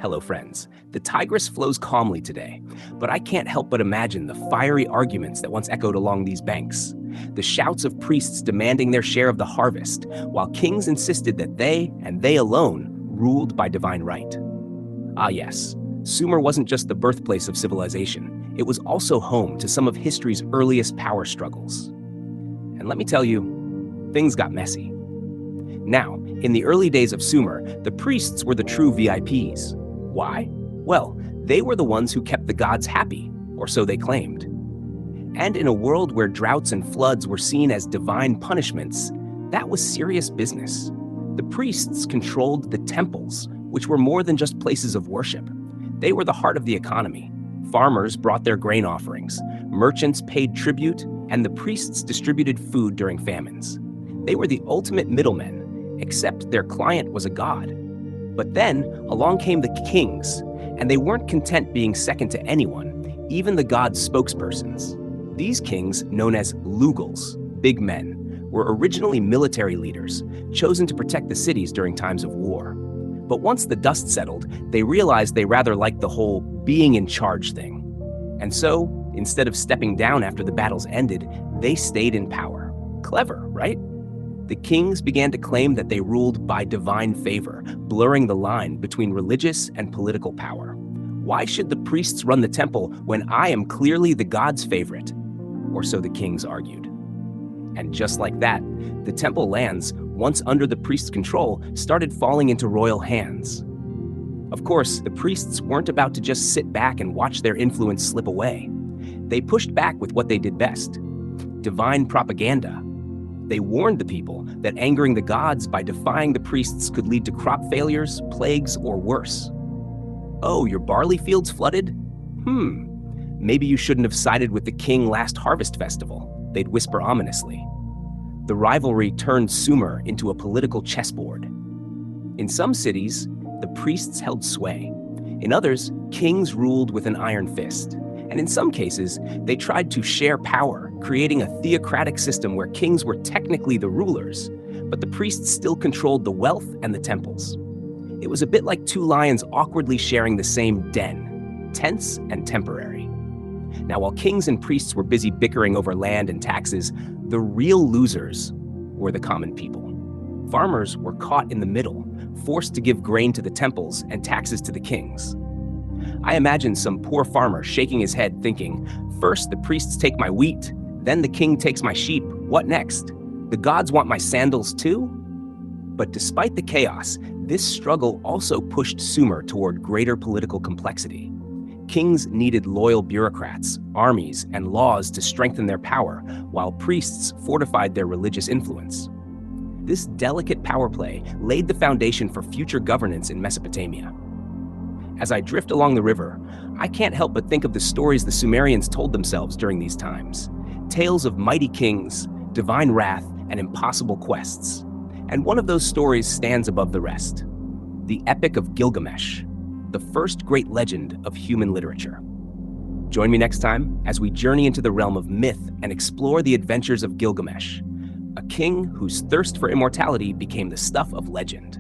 Hello, friends. The Tigris flows calmly today, but I can't help but imagine the fiery arguments that once echoed along these banks. The shouts of priests demanding their share of the harvest, while kings insisted that they, and they alone, ruled by divine right. Ah yes, Sumer wasn't just the birthplace of civilization, it was also home to some of history's earliest power struggles. And let me tell you, things got messy. Now, in the early days of Sumer, the priests were the true VIPs. Why? Well, they were the ones who kept the gods happy, or so they claimed. And in a world where droughts and floods were seen as divine punishments, that was serious business. The priests controlled the temples, which were more than just places of worship. They were the heart of the economy. Farmers brought their grain offerings, merchants paid tribute, and the priests distributed food during famines. They were the ultimate middlemen, except their client was a god. But then, along came the kings, and they weren't content being second to anyone, even the god's spokespersons. These kings, known as lugals, big men, were originally military leaders, chosen to protect the cities during times of war. But once the dust settled, they realized they rather liked the whole being in charge thing. And so, instead of stepping down after the battles ended, they stayed in power. Clever, right? The kings began to claim that they ruled by divine favor, blurring the line between religious and political power. Why should the priests run the temple when I am clearly the god's favorite? Or so the kings argued. And just like that, the temple lands, once under the priest's control, started falling into royal hands. Of course, the priests weren't about to just sit back and watch their influence slip away. They pushed back with what they did best: divine propaganda. They warned the people that angering the gods by defying the priests could lead to crop failures, plagues, or worse. Oh, your barley fields flooded? Maybe you shouldn't have sided with the king last harvest festival, they'd whisper ominously. The rivalry turned Sumer into a political chessboard. In some cities, the priests held sway. In others, kings ruled with an iron fist. And in some cases, they tried to share power, creating a theocratic system where kings were technically the rulers, but the priests still controlled the wealth and the temples. It was a bit like two lions awkwardly sharing the same den, tense and temporary. Now, while kings and priests were busy bickering over land and taxes, the real losers were the common people. Farmers were caught in the middle, forced to give grain to the temples and taxes to the kings. I imagine some poor farmer shaking his head thinking, first the priests take my wheat, then the king takes my sheep, what next? The gods want my sandals too? But despite the chaos, this struggle also pushed Sumer toward greater political complexity. Kings needed loyal bureaucrats, armies, and laws to strengthen their power, while priests fortified their religious influence. This delicate power play laid the foundation for future governance in Mesopotamia. As I drift along the river, I can't help but think of the stories the Sumerians told themselves during these times. Tales of mighty kings, divine wrath, and impossible quests. And one of those stories stands above the rest: the Epic of Gilgamesh, the first great legend of human literature. Join me next time as we journey into the realm of myth and explore the adventures of Gilgamesh, a king whose thirst for immortality became the stuff of legend.